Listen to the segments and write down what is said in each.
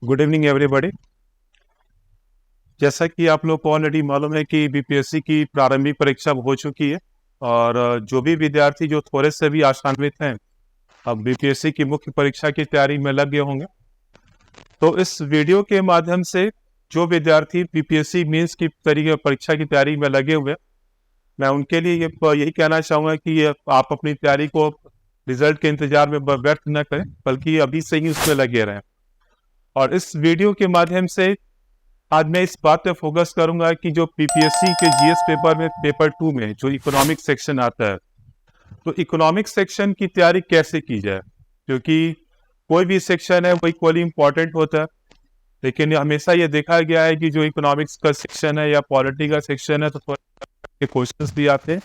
Good evening everybody. जैसा कि आप लोग को ऑलरेडी मालूम है कि बीपीएससी की प्रारंभिक परीक्षा हो चुकी है और जो भी विद्यार्थी जो थोड़े से भी आशान्वित हैं अब बीपीएससी की मुख्य परीक्षा की तैयारी में लग गए होंगे। तो इस वीडियो के माध्यम से जो विद्यार्थी बीपीएससी मेंस की तरीके परीक्षा की तैयारी में लगे हुए, मैं उनके लिए यही कहना चाहूँगा कि आप अपनी तैयारी को रिजल्ट के इंतजार में व्यर्थ न करें, बल्कि अभी से ही उसमें लगे रहें। और इस वीडियो के माध्यम से आज मैं इस बात पे फोकस करूंगा कि जो बीपीएससी के जीएस पेपर में पेपर 2 में जो इकोनॉमिक सेक्शन आता है, तो इकोनॉमिक सेक्शन की तैयारी कैसे की जाए, क्योंकि कोई भी सेक्शन है वो इक्वली इम्पोर्टेंट होता है। लेकिन हमेशा ये देखा गया है कि जो इकोनॉमिक्स का सेक्शन है या पॉलिटी का सेक्शन है तो थोड़े क्वेश्चंस भी आते हैं,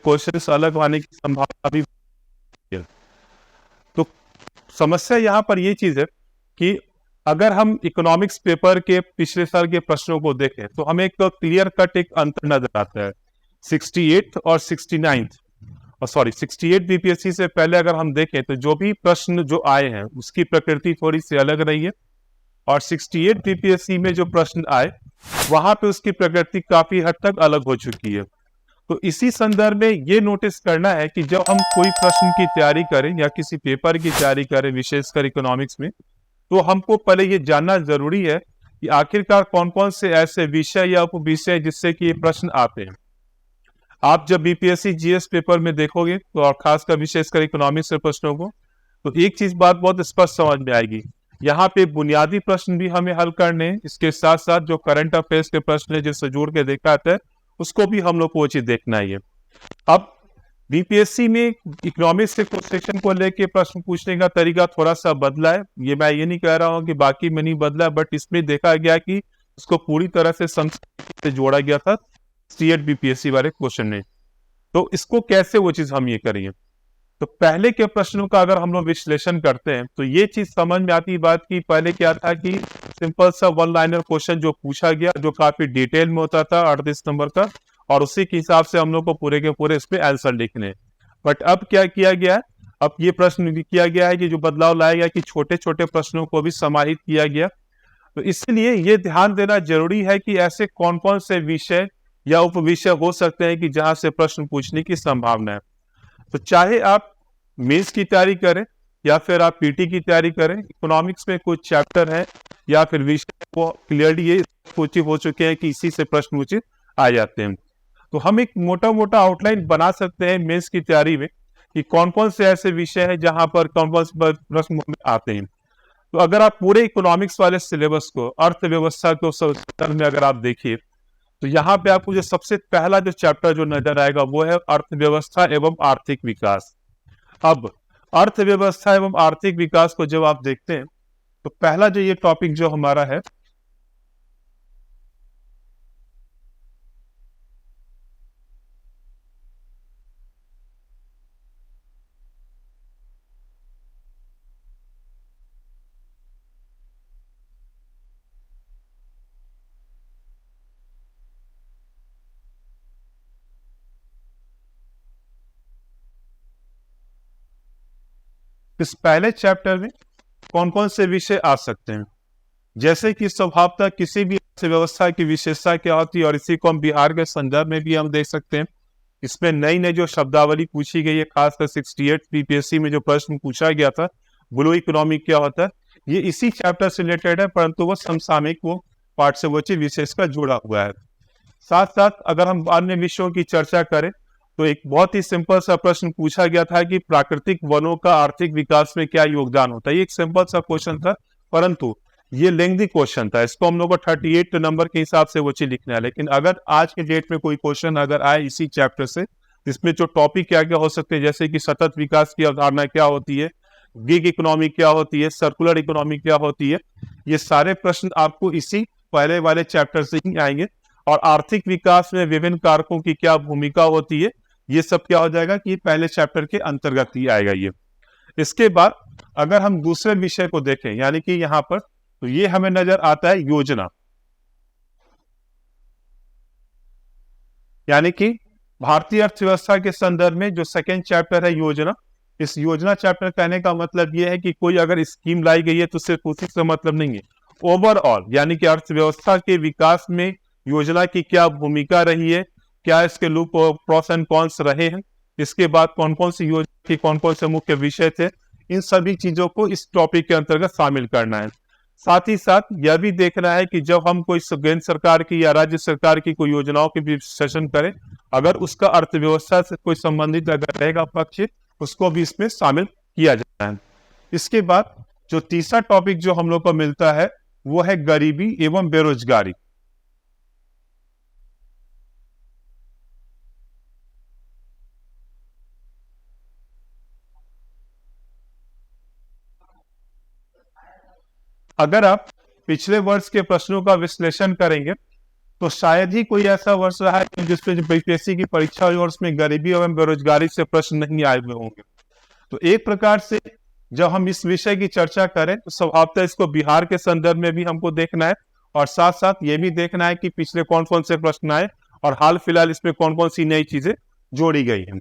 क्वेश्चंस अलग आने की संभावना भी है। तो समस्या यहाँ पर ये चीज है कि अगर हम इकोनॉमिक्स पेपर के पिछले साल के प्रश्नों को देखें तो हमें एक क्लियर कट एक अंतर नजर आता है 68 और 69 और 68 बीपीएससी से पहले अगर हम देखें तो जो भी प्रश्न जो आए हैं उसकी प्रकृति थोड़ी सी अलग रही है, और 68 बीपीएससी में जो प्रश्न आए वहां पे उसकी प्रकृति काफी हद तक अलग हो चुकी है। तो इसी संदर्भ में ये नोटिस करना है कि जब हम कोई प्रश्न की तैयारी करें या किसी पेपर की तैयारी करें विशेषकर इकोनॉमिक्स में, तो हमको पहले ये जानना जरूरी है कि आखिरकार कौन कौन से ऐसे विषय या उपविषय जिससे कि ये प्रश्न आते हैं। आप जब बीपीएससी जीएस पेपर में देखोगे तो और खासकर विशेषकर इकोनॉमिक्स के प्रश्नों को, तो एक चीज बात बहुत स्पष्ट समझ में आएगी। यहाँ पे बुनियादी प्रश्न भी हमें हल करने हैं, इसके साथ साथ जो करंट अफेयर्स के प्रश्न है जिससे जोड़ के देखा जाता है उसको भी हम लोग को वो चीज देखना ही है। अब बीपीएससी में इकोनॉमिक्स के सेक्शन को लेके प्रश्न पूछने का तरीका थोड़ा सा बदला है। ये मैं ये नहीं कह रहा हूँ कि बाकी में नहीं बदला, बट इसमें देखा गया कि उसको पूरी तरह से संस्कृत से जोड़ा गया था सीएट बीपीएससी वाले क्वेश्चन ने। तो इसको कैसे वो चीज हम ये करेंगे, तो पहले के प्रश्नों का अगर हम लोग विश्लेषण करते हैं तो ये चीज समझ में आती बात की पहले क्या था कि सिंपल सा वन लाइनर क्वेश्चन जो पूछा गया जो काफी डिटेल में होता था 38 नंबर का, और उसी के हिसाब से हम लोग को पूरे के पूरे इस पे आंसर लिखने। बट अब क्या किया गया है, अब ये प्रश्न भी किया गया है कि जो बदलाव लाया गया कि छोटे छोटे प्रश्नों को भी समाहित किया गया। तो इसलिए ये ध्यान देना जरूरी है कि ऐसे कौन कौन से विषय या उपविषय हो सकते हैं कि जहां से प्रश्न पूछने की संभावना है। तो चाहे आप मेंस की तैयारी करें या फिर आप पीटी की तैयारी करें, इकोनॉमिक्स में कुछ चैप्टर है या फिर विषय को क्लियरली ये सूचित हो चुके हैं कि इसी से प्रश्न उचित आ जाते हैं। तो हम एक मोटा मोटा आउटलाइन बना सकते हैं मेंस की तैयारी में कि कौन कौन से ऐसे विषय हैं जहां पर कौन कौन से प्रश्न आते हैं। तो अगर आप पूरे इकोनॉमिक्स वाले सिलेबस को अर्थव्यवस्था को संदर्भ में अगर आप देखिए तो यहाँ पे आपको जो सबसे पहला जो चैप्टर जो नजर आएगा वो है अर्थव्यवस्था एवं आर्थिक विकास। अब अर्थव्यवस्था एवं आर्थिक विकास को जब आप देखते हैं तो पहला जो ये टॉपिक जो हमारा है इस पहले चैप्टर में कौन कौन से विषय आ सकते हैं, जैसे कि स्वभावतः किसी भी अर्थव्यवस्था की विशेषता क्या होती है, और इसी को हम बिहार के संदर्भ में भी हम देख सकते हैं। इसमें नई नई जो शब्दावली पूछी गई है, खासकर 68 बीपीएससी में जो प्रश्न पूछा गया था ब्लू इकोनॉमी क्या होता है, ये इसी चैप्टर से रिलेटेड है, परंतु वो समसामयिक वो पाठ से वो चीज विशेषकर जुड़ा हुआ है। साथ साथ अगर हम अन्य विषयों की चर्चा करें तो एक बहुत ही सिंपल सा प्रश्न पूछा गया था कि प्राकृतिक वनों का आर्थिक विकास में क्या योगदान होता है। ये एक सिंपल सा क्वेश्चन था, परंतु ये लेंथी क्वेश्चन था, इसको हम लोग को 38 नंबर के हिसाब से वो चीज लिखना है। लेकिन अगर आज के डेट में कोई क्वेश्चन अगर आए इसी चैप्टर से, इसमें जो टॉपिक क्या क्या हो सकते हैं, जैसे कि सतत विकास की अवधारणा क्या होती है, गिग इकोनॉमी क्या होती है, सर्कुलर इकोनॉमी क्या होती है, ये सारे प्रश्न आपको इसी पहले वाले चैप्टर से ही आएंगे। और आर्थिक विकास में विभिन्न कारकों की क्या भूमिका होती है, ये सब क्या हो जाएगा कि पहले चैप्टर के अंतर्गत ही आएगा ये। इसके बाद अगर हम दूसरे विषय को देखें यानी कि यहाँ पर, तो ये हमें नजर आता है योजना, यानी कि भारतीय अर्थव्यवस्था के संदर्भ में जो सेकेंड चैप्टर है योजना, इस योजना चैप्टर कहने का मतलब यह है कि कोई अगर स्कीम लाई गई है तो सिर्फ उसी से मतलब नहीं है, ओवरऑल यानी कि अर्थव्यवस्था के विकास में योजना की क्या भूमिका रही है, क्या इसके लूप प्रोस एंड कॉन्स रहे हैं, इसके बाद कौन कौन सी योजना के कौन कौन से मुख्य विषय थे, इन सभी चीजों को इस टॉपिक के अंतर्गत शामिल करना है। साथ ही साथ यह भी देखना है कि जब हम कोई केंद्र सरकार की या राज्य सरकार की कोई योजनाओं के विश्लेषण करें, अगर उसका अर्थव्यवस्था से कोई संबंधित अगर रहेगा पक्ष, उसको भी इसमें शामिल किया जाता है। इसके बाद जो तीसरा टॉपिक जो हम लोग को मिलता है वो है गरीबी एवं बेरोजगारी। अगर आप पिछले वर्ष के प्रश्नों का विश्लेषण करेंगे तो शायद ही कोई ऐसा वर्ष रहा है जिसमें बीपीएससी की परीक्षा हुई और उसमें गरीबी एवं बेरोजगारी से प्रश्न नहीं आए हुए होंगे। तो एक प्रकार से जब हम इस विषय की चर्चा करें तो स्वभावतः इसको बिहार के संदर्भ में भी हमको देखना है और साथ साथ ये भी देखना है कि पिछले कौन कौन से प्रश्न आए और हाल फिलहाल इसमें कौन कौन सी नई चीजें जोड़ी गई हैं।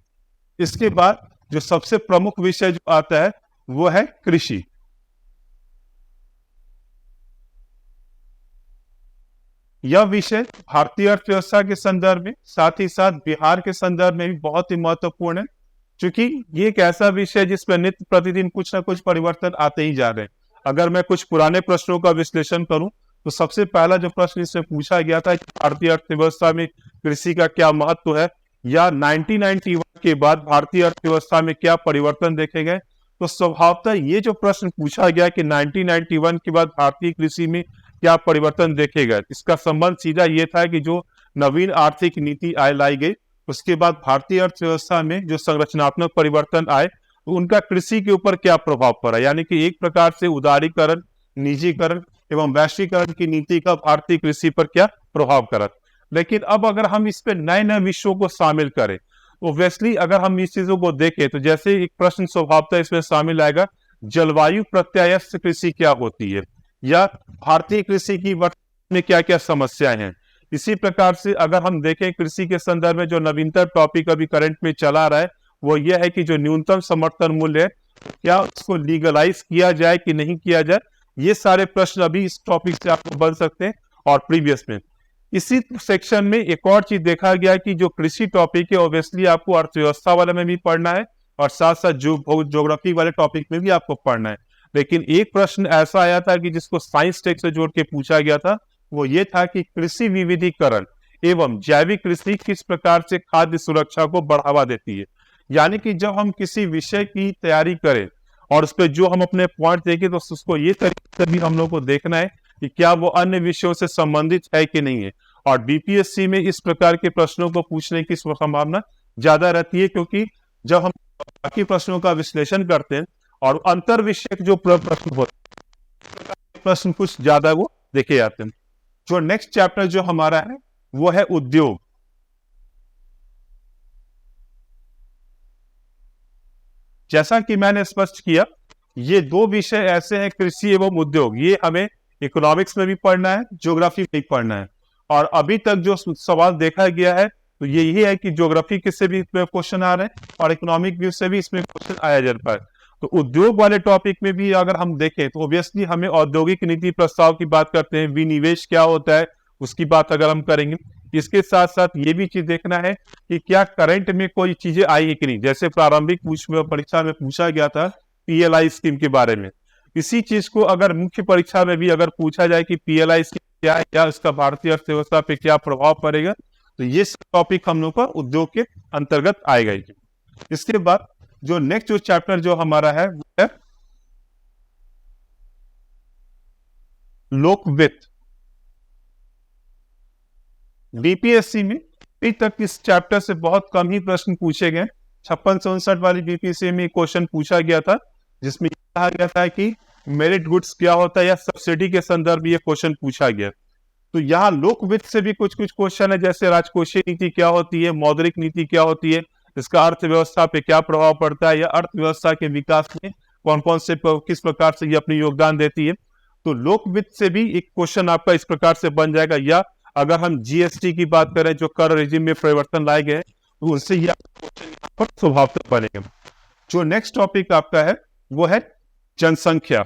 इसके बाद जो सबसे प्रमुख विषय जो आता है वो है कृषि। यह विषय भारतीय अर्थव्यवस्था के संदर्भ में साथ ही साथ बिहार के संदर्भ में भी बहुत ही महत्वपूर्ण है, क्योंकि ये एक ऐसा विषय है जिसमें नित्य प्रतिदिन कुछ ना कुछ परिवर्तन आते ही जा रहे हैं। अगर मैं कुछ पुराने प्रश्नों का विश्लेषण करूं तो सबसे पहला जो प्रश्न इसमें पूछा गया था कि भारतीय अर्थव्यवस्था में कृषि का क्या महत्व है, या 1991 के बाद भारतीय अर्थव्यवस्था में क्या परिवर्तन देखे गए। तो स्वभावतः ये जो प्रश्न पूछा गया कि 1991 के बाद भारतीय कृषि में क्या परिवर्तन देखे गए, इसका संबंध सीधा ये था कि जो नवीन आर्थिक नीति लाई गई उसके बाद भारतीय अर्थव्यवस्था में जो संरचनात्मक परिवर्तन आए तो उनका कृषि के ऊपर क्या प्रभाव पड़ा, यानी कि एक प्रकार से उदारीकरण, निजीकरण एवं वैश्वीकरण की नीति का भारतीय कृषि पर क्या प्रभाव करा। लेकिन अब अगर हम इस पे नए नए विषयों को शामिल करें, ओब्वियसली अगर हम इस चीजों को देखें तो जैसे एक प्रश्न स्वभावतः इसमें शामिल आएगा, जलवायु प्रत्यायस्थ कृषि क्या होती है, या भारतीय कृषि की वर्तमान में क्या क्या समस्याएं हैं। इसी प्रकार से अगर हम देखें कृषि के संदर्भ में जो नवीनतम टॉपिक अभी करंट में चला रहा है वो यह है कि जो न्यूनतम समर्थन मूल्य है क्या उसको लीगलाइज किया जाए कि नहीं किया जाए। ये सारे प्रश्न अभी इस टॉपिक से आपको बन सकते हैं। और प्रीवियस में इसी सेक्शन में एक और चीज देखा गया कि जो कृषि टॉपिक है ऑब्वियसली आपको अर्थव्यवस्था वाले में भी पढ़ना है और साथ साथ ज्योग्राफी वाले टॉपिक में भी आपको पढ़ना है। लेकिन एक प्रश्न ऐसा आया था कि जिसको साइंस टेक से जोड़ के पूछा गया था, वो ये था कि कृषि विविधीकरण एवं जैविक कृषि किस प्रकार से खाद्य सुरक्षा को बढ़ावा देती है। यानी कि जब हम किसी विषय की तैयारी करें और उस पर जो हम अपने पॉइंट देखें तो उसको ये तरीके से भी हम लोग को देखना है कि क्या वो अन्य विषयों से संबंधित है कि नहीं है। और बीपीएससी में इस प्रकार के प्रश्नों को पूछने की संभावना ज्यादा रहती है, क्योंकि जब हम बाकी प्रश्नों का विश्लेषण करते हैं और अंतर विषय जो प्रश्न होते हैं, प्रश्न कुछ ज्यादा वो देखे जाते हैं। जो नेक्स्ट चैप्टर जो हमारा है वो है उद्योग। जैसा कि मैंने स्पष्ट किया, ये दो विषय ऐसे हैं, कृषि एवं उद्योग, ये हमें इकोनॉमिक्स में भी पढ़ना है, ज्योग्राफी में भी पढ़ना है। और अभी तक जो सवाल देखा गया है तो यही है कि ज्योग्राफी से भी इसमें क्वेश्चन आ रहे हैं और इकोनॉमिक व्यू से भी इसमें क्वेश्चन आया जा रहा है। तो उद्योग वाले टॉपिक में भी अगर हम देखें तो ऑब्वियसली हमें औद्योगिक नीति प्रस्ताव की बात करते हैं, विनिवेश क्या होता है उसकी बात अगर हम करेंगे। इसके साथ साथ ये भी चीज देखना है कि क्या करंट में कोई चीजें आई है कि नहीं। जैसे प्रारंभिक परीक्षा में पूछा गया था पीएलआई स्कीम के बारे में, इसी चीज को अगर मुख्य परीक्षा में भी अगर पूछा जाए कि पीएलआई स्कीम क्या है, क्या इसका भारतीय अर्थव्यवस्था पे क्या प्रभाव पड़ेगा, तो ये टॉपिक हम लोग का उद्योग के अंतर्गत आएगा। इसके बाद जो नेक्स्ट जो चैप्टर जो हमारा है वो है लोक वित्त। बीपीएससी में अभी तक इस चैप्टर से बहुत कम ही प्रश्न पूछे गए। 56-59 वाली बीपीएससी में क्वेश्चन पूछा गया था जिसमें कहा गया था कि मेरिट गुड्स क्या होता है, या सब्सिडी के संदर्भ में ये क्वेश्चन पूछा गया। तो यहाँ लोक वित्त से भी कुछ कुछ क्वेश्चन है, जैसे राजकोषीय नीति क्या होती है, मौद्रिक नीति क्या होती है, इसका अर्थव्यवस्था पे क्या प्रभाव पड़ता है, या अर्थव्यवस्था के विकास में कौन कौन से किस प्रकार से ये अपनी योगदान देती है। तो लोक वित्त से भी एक क्वेश्चन आपका इस प्रकार से बन जाएगा। या अगर हम जीएसटी की बात करें, जो कर रेजिम में परिवर्तन लाए गए, तो उससे यह क्वेश्चन यहाँ पर स्वभावतः बनेगा। जो नेक्स्ट टॉपिक आपका है वो है जनसंख्या।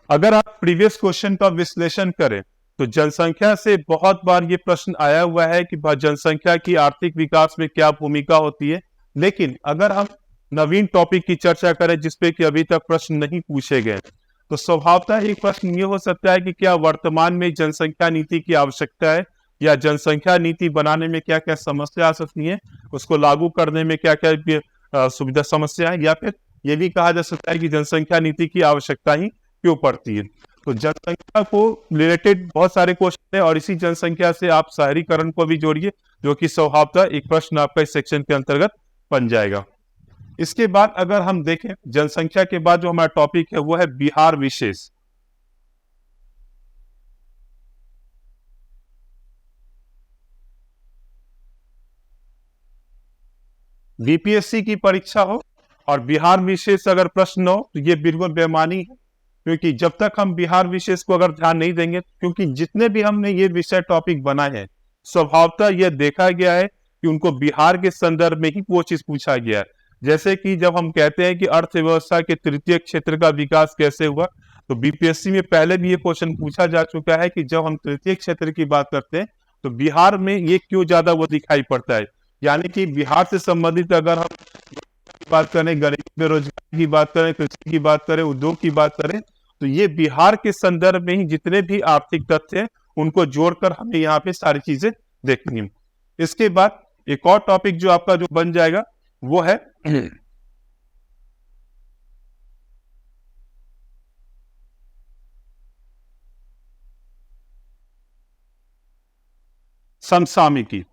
अगर आप प्रीवियस क्वेश्चन का विश्लेषण करें तो जनसंख्या से बहुत बार ये प्रश्न आया हुआ है कि जनसंख्या की आर्थिक विकास में क्या भूमिका होती है। लेकिन अगर हम नवीन टॉपिक की चर्चा करें जिसपे कि अभी तक प्रश्न नहीं पूछे गए, तो स्वभावतः एक प्रश्न ये हो सकता है कि क्या वर्तमान में जनसंख्या नीति की आवश्यकता है, या जनसंख्या नीति बनाने में क्या क्या समस्या आ सकती है, उसको लागू करने में क्या क्या सुविधा समस्या है, या फिर ये भी कहा जा सकता है कि जनसंख्या नीति की आवश्यकता ही क्यों पड़ती है। तो जनसंख्या को रिलेटेड बहुत सारे क्वेश्चन है और इसी जनसंख्या से आप शहरीकरण को भी जोड़िए, जो कि स्वभावतः एक प्रश्न आपका इस सेक्शन के अंतर्गत बन जाएगा। इसके बाद अगर हम देखें जनसंख्या के बाद जो हमारा टॉपिक है वो है बिहार विशेष। बीपीएससी की परीक्षा हो और बिहार विशेष अगर प्रश्न हो तो ये बिल्कुल बेमानी है, क्योंकि जब तक हम बिहार विशेष को अगर ध्यान नहीं देंगे, क्योंकि जितने भी हमने ये विषय टॉपिक बनाए हैं स्वभावतः यह देखा गया है कि उनको बिहार के संदर्भ में ही वो चीज पूछा गया है। जैसे कि जब हम कहते हैं कि अर्थव्यवस्था के तृतीय क्षेत्र का विकास कैसे हुआ, तो बीपीएससी में पहले भी ये क्वेश्चन पूछा जा चुका है कि जब हम तृतीय क्षेत्र की बात करते हैं तो बिहार में ये क्यों ज्यादा वो दिखाई पड़ता है। यानी कि बिहार से संबंधित अगर हम बात करें, गरीबी बेरोजगारी की बात करें, कृषि की बात करें, उद्योग की बात करें, तो ये बिहार के संदर्भ में ही जितने भी आर्थिक तथ्य हैं उनको जोड़कर हमें यहाँ पे सारी चीजें देखनी है। इसके बाद एक और टॉपिक जो आपका जो बन जाएगा वो है समसामयिकी।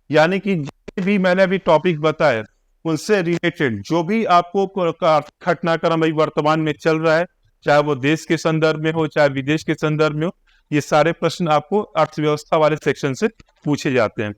यानी कि जो भी मैंने अभी टॉपिक बताया उनसे रिलेटेड जो भी आपको घटनाक्रम अभी वर्तमान में चल रहा है, चाहे वो देश के संदर्भ में हो चाहे विदेश के संदर्भ में हो, ये सारे प्रश्न आपको अर्थव्यवस्था वाले सेक्शन से पूछे जाते हैं।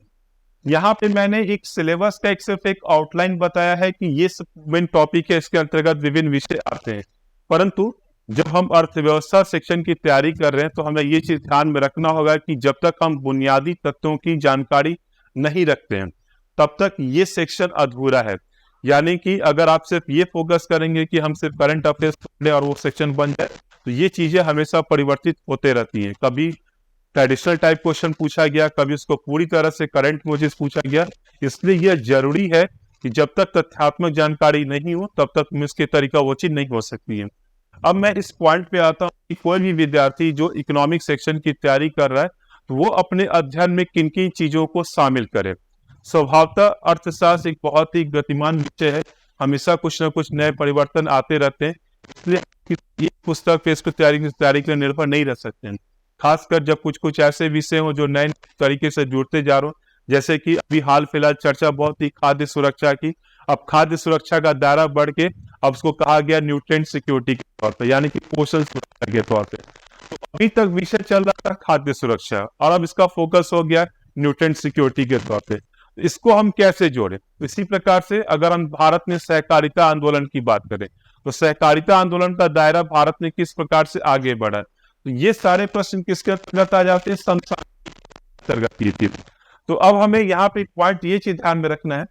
यहाँ पे मैंने एक सिलेबस का सिर्फ एक आउटलाइन बताया है कि ये मेन टॉपिक है, इसके अंतर्गत विभिन्न विषय आते हैं। परंतु जब हम अर्थव्यवस्था सेक्शन की तैयारी कर रहे हैं तो हमें ये चीज ध्यान में रखना होगा कि जब तक हम बुनियादी तत्वों की जानकारी नहीं रखते हैं तब तक ये सेक्शन अधूरा है। यानी कि अगर आप सिर्फ ये फोकस करेंगे कि हम सिर्फ करंट अफेयर्स पढ़ें और वो सेक्शन बन जाए, तो ये चीजें हमेशा परिवर्तित होते रहती हैं। कभी ट्रेडिशनल टाइप क्वेश्चन पूछा गया, कभी उसको पूरी तरह से करंट में पूछा गया। इसलिए यह जरूरी है कि जब तक तथ्यात्मक जानकारी नहीं हो तब तक इसके तरीका वो चीज नहीं हो सकती है। अब मैं इस पॉइंट पे आता हूँ कि कोई भी विद्यार्थी जो इकोनॉमिक सेक्शन की तैयारी कर रहा है तो वो अपने अध्ययन में किन किन चीजों को शामिल करे। स्वभावतः अर्थशास्त्र एक बहुत ही गतिमान विषय है, हमेशा कुछ ना कुछ नए परिवर्तन आते रहते हैं, इसलिए ये पुस्तक पे इस पर तैयारी के लिए निर्भर नहीं रह सकते हैं। खासकर जब कुछ कुछ ऐसे विषय हो जो नए तरीके से जुड़ते जा रहे हो, जैसे कि अभी हाल फिलहाल चर्चा बहुत ही खाद्य सुरक्षा की। अब खाद्य सुरक्षा का दायरा बढ़ के अब उसको कहा गया न्यूट्रिएंट सिक्योरिटी के तौर पर, यानी कि पोषण सुरक्षा के तौर पर। तो अभी तक विषय चल रहा था खाद्य सुरक्षा और अब इसका फोकस हो गया न्यूट्रिएंट सिक्योरिटी के तौर पे। इसको हम कैसे जोड़ें? इसी प्रकार से अगर हम भारत में सहकारिता आंदोलन की बात करें तो सहकारिता आंदोलन का दायरा भारत में किस प्रकार से आगे बढ़ा, तो ये सारे प्रश्न किसके अंतर्गत आ जाते हैं? अंतर्गत। तो अब हमें यहाँ पे पॉइंट ये चीज ध्यान में रखना है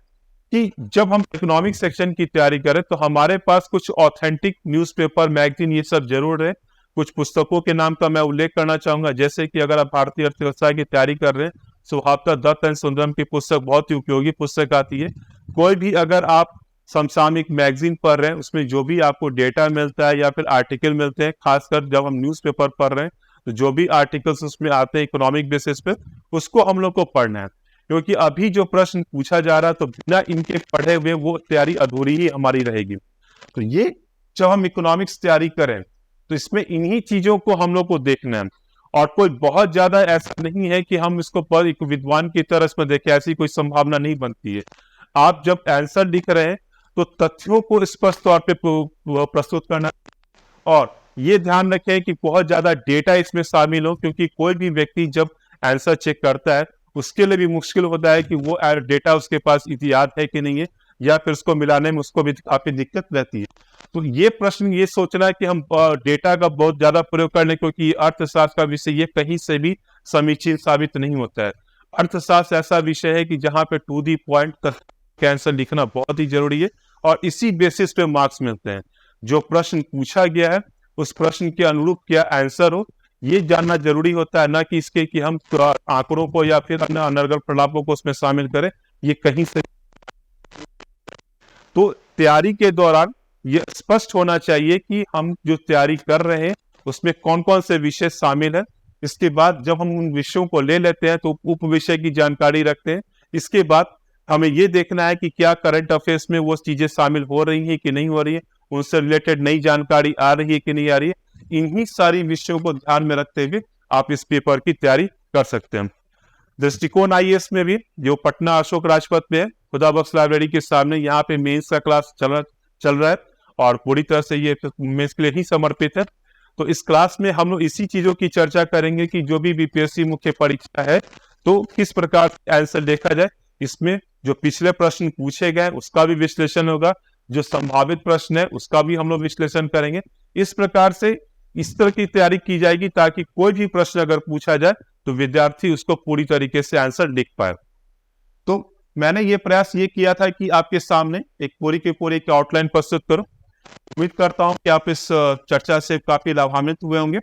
कि जब हम इकोनॉमिक सेक्शन की तैयारी करें तो हमारे पास कुछ ऑथेंटिक न्यूज़पेपर, मैगजीन ये सब जरूर है। कुछ पुस्तकों के नाम का मैं उल्लेख करना चाहूंगा, जैसे कि अगर आप भारतीय अर्थव्यवस्था की तैयारी कर रहे हैं, स्वभावतः दत्त एंड सुंदरम की पुस्तक बहुत ही उपयोगी पुस्तक आती है। कोई भी अगर आप समसामयिक मैगजीन पढ़ रहे हैं उसमें जो भी आपको डेटा मिलता है या फिर आर्टिकल मिलते हैं, खासकर जब हम न्यूज़पेपर पढ़ रहे हैं तो जो भी आर्टिकल्स उसमें आते हैं इकोनॉमिक बेसिस पे, उसको हम लोग को पढ़ना है। क्योंकि अभी जो प्रश्न पूछा जा रहा है तो बिना इनके पढ़े हुए वो तैयारी अधूरी ही हमारी रहेगी। तो ये जब हम इकोनॉमिक्स तैयारी करें तो इसमें इन्हीं चीजों को हम लोग को देखना है, और कोई बहुत ज्यादा ऐसा नहीं है कि हम इसको पर एक विद्वान की तरह इसमें देखें, ऐसी कोई संभावना नहीं बनती है। आप जब आंसर लिख रहे हैं तो तथ्यों को स्पष्ट तौर पे प्रस्तुत करना, और ये ध्यान रखें कि बहुत ज्यादा डेटा इसमें शामिल हो, क्योंकि कोई भी व्यक्ति जब आंसर चेक करता है उसके लिए भी मुश्किल होता है कि वो डेटा उसके पास याद है कि नहीं है, या फिर उसको मिलाने में उसको भी काफी दिक्कत रहती है। तो ये प्रश्न ये सोचना है कि हम डेटा का बहुत ज्यादा प्रयोग कर लें, क्योंकि अर्थशास्त्र का विषय ये कहीं से भी समीचीन साबित नहीं होता है। अर्थशास्त्र ऐसा विषय है कि जहां पे टू दी पॉइंट तक आंसर लिखना बहुत ही जरूरी है और इसी बेसिस पे मार्क्स मिलते हैं। जो प्रश्न पूछा गया है उस प्रश्न के अनुरूप क्या आंसर हो, ये जानना जरूरी होता है, ना कि इसके कि हम आंकड़ों को या फिर अन्य अनर्गल प्रलापों को उसमें शामिल करें। ये कहीं से तो तैयारी के दौरान ये स्पष्ट होना चाहिए कि हम जो तैयारी कर रहे हैं उसमें कौन कौन से विषय शामिल है। इसके बाद जब हम उन विषयों को ले लेते हैं तो उप विषय की जानकारी रखते हैं। इसके बाद हमें ये देखना है कि क्या करंट अफेयर्स में वो चीजें शामिल हो रही हैं कि नहीं हो रही है, उनसे रिलेटेड नई जानकारी आ रही है कि नहीं आ रही है। इन्हीं सारी विषयों को ध्यान में रखते हुए आप इस पेपर की तैयारी कर सकते हैं। दृष्टिकोण आईएएस में भी जो पटना अशोक राजपथ में है, खुदाबख्श लाइब्रेरी के सामने, यहाँ पे मेंस का क्लास चल रहा है और पूरी तरह से ये मेंस के लिए ही समर्पित है। तो इस क्लास में हम लोग इसी चीजों की चर्चा करेंगे कि जो भी बीपीएससी मुख्य परीक्षा है तो किस प्रकार आंसर देखा जाए। इसमें जो पिछले प्रश्न पूछे गए उसका भी विश्लेषण होगा, जो संभावित प्रश्न है उसका भी हम लोग विश्लेषण करेंगे। इस प्रकार से इस तरह की तैयारी की जाएगी ताकि कोई भी प्रश्न अगर पूछा जाए तो विद्यार्थी उसको पूरी तरीके से आंसर लिख पाए। तो मैंने ये प्रयास ये किया था कि आपके सामने एक पूरी की पूरी एक आउटलाइन प्रस्तुत करूं। उम्मीद करता हूं कि आप इस चर्चा से काफी लाभान्वित हुए होंगे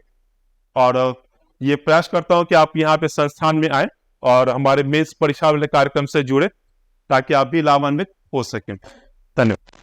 और ये प्रयास करता हूं कि आप यहाँ पे संस्थान में आए और हमारे मेंस परीक्षा वाले कार्यक्रम से जुड़े ताकि आप भी लाभान्वित हो सकें। धन्यवाद।